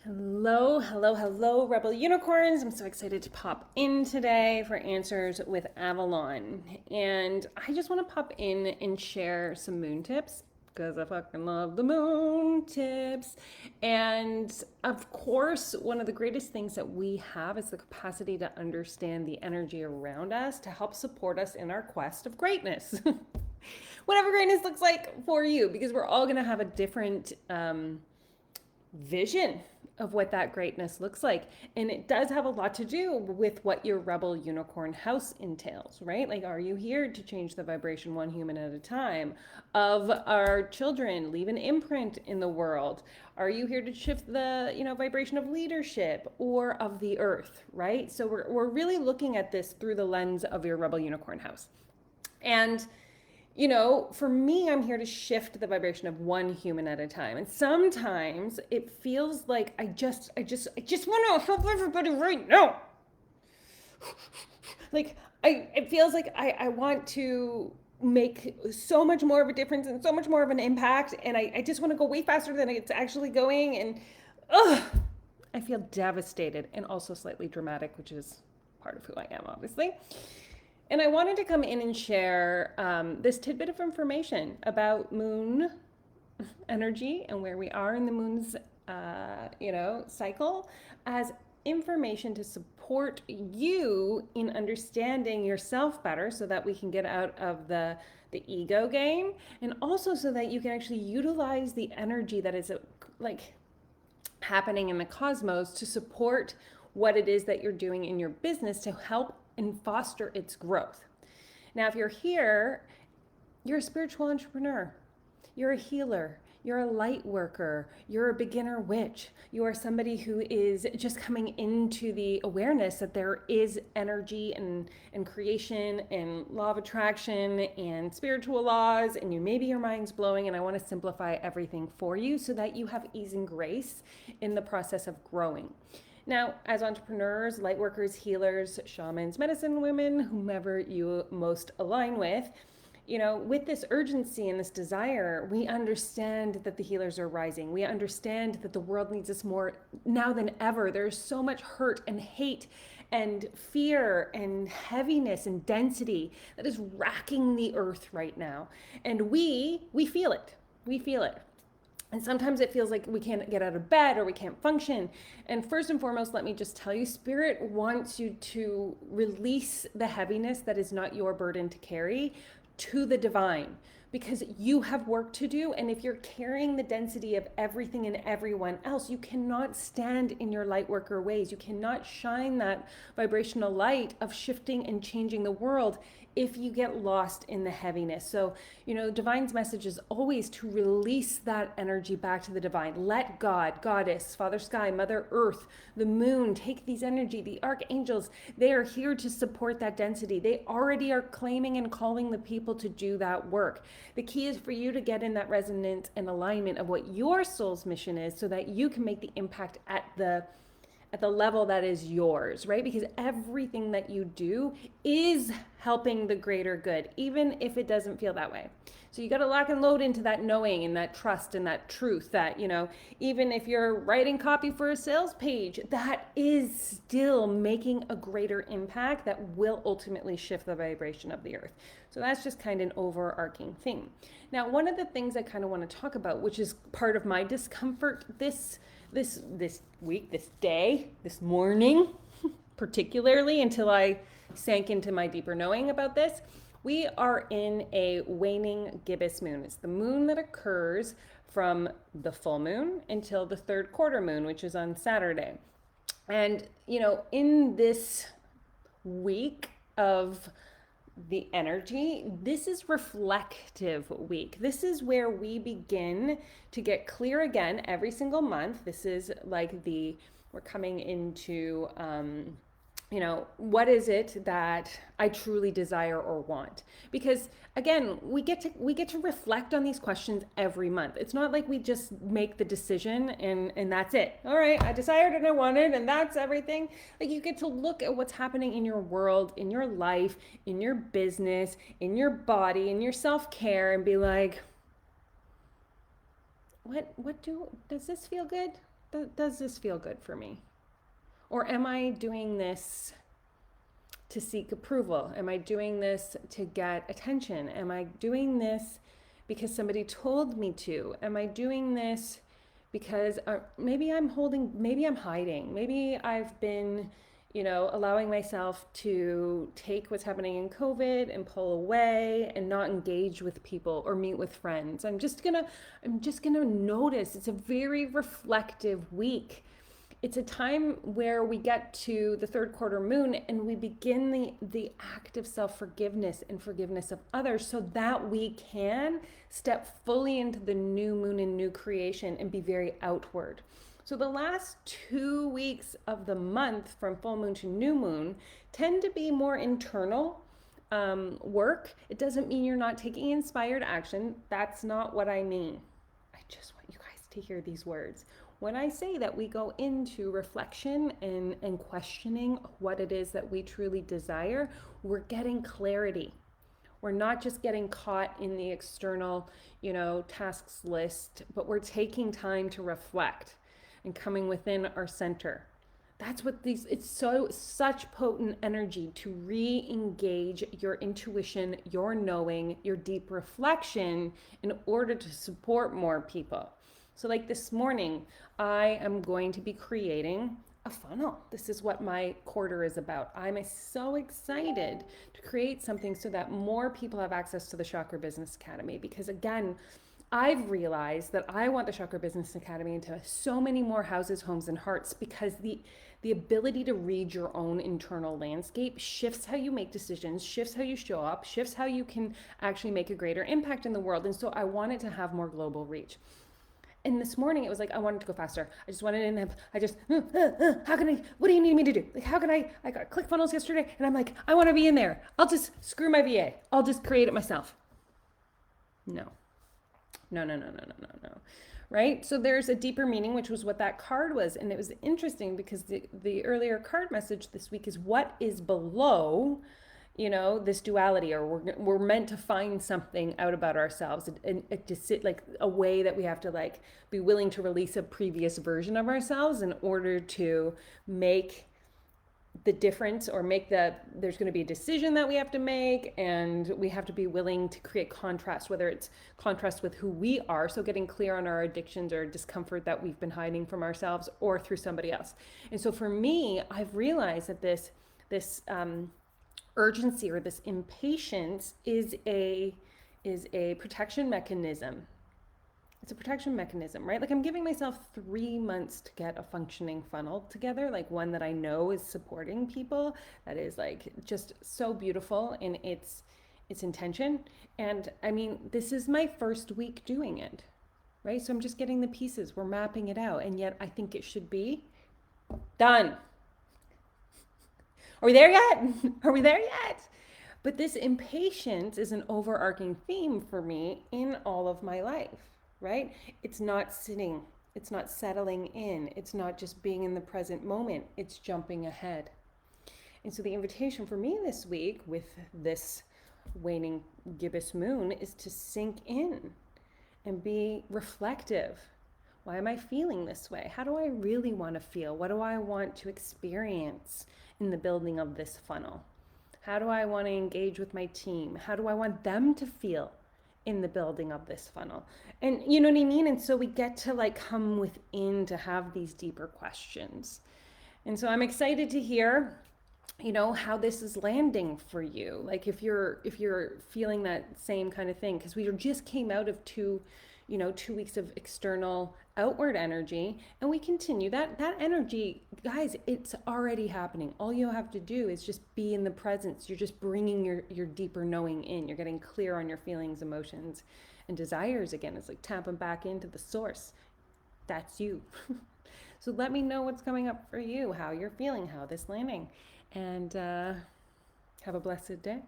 Hello, hello, hello, Rebel Unicorns. I'm so excited to pop in today for Answers with Avalon. And I just want to pop in and share some moon tips because I fucking love the moon tips. And of course, one of the greatest things that we have is the capacity to understand the energy around us to help support us in our quest of greatness. Whatever greatness looks like for you, because we're all going to have a different vision of what that greatness looks like. And it does have a lot to do with what your rebel unicorn house entails, right? Like, are you here to change the vibration one human at a time of our children, leave an imprint in the world? Are you here to shift the, vibration of leadership or of the earth, right? So we're really looking at this through the lens of your rebel unicorn house. And for me, I'm here to shift the vibration of one human at a time. And sometimes it feels like I just want to help everybody right now. Like it feels like I want to make so much more of a difference and so much more of an impact. And I just want to go way faster than it's actually going. And ugh, I feel devastated and also slightly dramatic, which is part of who I am, obviously. And I wanted to come in and share this tidbit of information about moon energy and where we are in the moon's, cycle as information to support you in understanding yourself better so that we can get out of the ego game, and also so that you can actually utilize the energy that is like happening in the cosmos to support what it is that you're doing in your business to help and foster its growth. Now, if you're here, you're a spiritual entrepreneur, you're a healer, you're a light worker, you're a beginner witch, you are somebody who is just coming into the awareness that there is energy and creation and law of attraction and spiritual laws, and maybe your mind's blowing, and I want to simplify everything for you so that you have ease and grace in the process of growing. Now, as entrepreneurs, light workers, healers, shamans, medicine women, whomever you most align with this urgency and this desire, we understand that the healers are rising. We understand that the world needs us more now than ever. There's so much hurt and hate and fear and heaviness and density that is racking the earth right now. And we feel it. We feel it. And sometimes it feels like we can't get out of bed or we can't function. And first and foremost, let me just tell you, Spirit wants you to release the heaviness that is not your burden to carry to the divine, because you have work to do. And if you're carrying the density of everything and everyone else, you cannot stand in your light worker ways. You cannot shine that vibrational light of shifting and changing the world if you get lost in the heaviness. So, divine's message is always to release that energy back to the divine. Let God, Goddess, Father Sky, Mother Earth, the moon, take these energy. The archangels, they are here to support that density. They already are claiming and calling the people to do that work. The key is for you to get in that resonance and alignment of what your soul's mission is so that you can make the impact at the level that is yours, right? Because everything that you do is helping the greater good, even if it doesn't feel that way. So you got to lock and load into that knowing and that trust and that truth that, even if you're writing copy for a sales page, that is still making a greater impact that will ultimately shift the vibration of the earth. So that's just kind of an overarching thing. Now, one of the things I kind of want to talk about, which is part of my discomfort this week, this day, this morning, particularly until I sank into my deeper knowing about this, we are in a waning gibbous moon. It's the moon that occurs from the full moon until the third quarter moon, which is on Saturday. And, in this week of the energy, this is reflective week. This is where we begin to get clear again every single month. This is like we're coming into what is it that I truly desire or want? Because again, we get to reflect on these questions every month. It's not like we just make the decision and that's it. All right, I desired and I wanted and that's everything. Like, you get to look at what's happening in your world, in your life, in your business, in your body, in your self-care, and be like, does this feel good? Does this feel good for me? Or am I doing this to seek approval? Am I doing this to get attention? Am I doing this because somebody told me to? Am I doing this because maybe I'm hiding. Maybe I've been, allowing myself to take what's happening in COVID and pull away and not engage with people or meet with friends. I'm just gonna notice. It's a very reflective week. It's a time where we get to the third quarter moon and we begin the act of self-forgiveness and forgiveness of others so that we can step fully into the new moon and new creation and be very outward. So the last 2 weeks of the month from full moon to new moon tend to be more internal work. It doesn't mean you're not taking inspired action. That's not what I mean. I just want you guys to hear these words. When I say that we go into reflection and questioning what it is that we truly desire, we're getting clarity. We're not just getting caught in the external, tasks list, but we're taking time to reflect and coming within our center. That's what it's such potent energy to re-engage your intuition, your knowing, your deep reflection in order to support more people. So like this morning, I am going to be creating a funnel. This is what my quarter is about. I'm so excited to create something so that more people have access to the Chakra Business Academy, because again, I've realized that I want the Chakra Business Academy into so many more houses, homes, and hearts, because the ability to read your own internal landscape shifts how you make decisions, shifts how you show up, shifts how you can actually make a greater impact in the world. And so I want it to have more global reach. And this morning it was like, I wanted to go faster. I just wanted in, how can I, what do you need me to do? Like, how can I got ClickFunnels yesterday and I'm like, I want to be in there. I'll just screw my VA. I'll just create it myself. No. Right? So there's a deeper meaning, which was what that card was. And it was interesting because the earlier card message this week is what is below, this duality, or we're meant to find something out about ourselves and to sit like a way that we have to like be willing to release a previous version of ourselves in order to make the difference, or there's going to be a decision that we have to make, and we have to be willing to create contrast, whether it's contrast with who we are, so getting clear on our addictions or discomfort that we've been hiding from ourselves, or through somebody else. And so for me, I've realized that this urgency or this impatience is a protection mechanism. It's a protection mechanism, right? Like I'm giving myself 3 months to get a functioning funnel together, like one that I know is supporting people, that is like just so beautiful in its intention. And I mean, this is my first week doing it, right? So I'm just getting the pieces, we're mapping it out, and yet I think it should be done. Are we there yet? Are we there yet? But this impatience is an overarching theme for me in all of my life, right? It's not sitting, it's not settling in, it's not just being in the present moment, it's jumping ahead. And so the invitation for me this week with this waning gibbous moon is to sink in and be reflective. Why am I feeling this way? How do I really want to feel? What do I want to experience in the building of this funnel? How do I want to engage with my team? How do I want them to feel in the building of this funnel? And you know what I mean? And so we get to like come within to have these deeper questions. And so I'm excited to hear, how this is landing for you. Like if you're feeling that same kind of thing, because we just came out of 2 weeks of external outward energy, and we continue that energy, guys. It's already happening. All you have to do is just be in the presence. You're just bringing your deeper knowing in. You're getting clear on your feelings, emotions, and desires again. It's like tapping back into the source. That's you. So let me know what's coming up for you, how you're feeling, how this landing, and have a blessed day.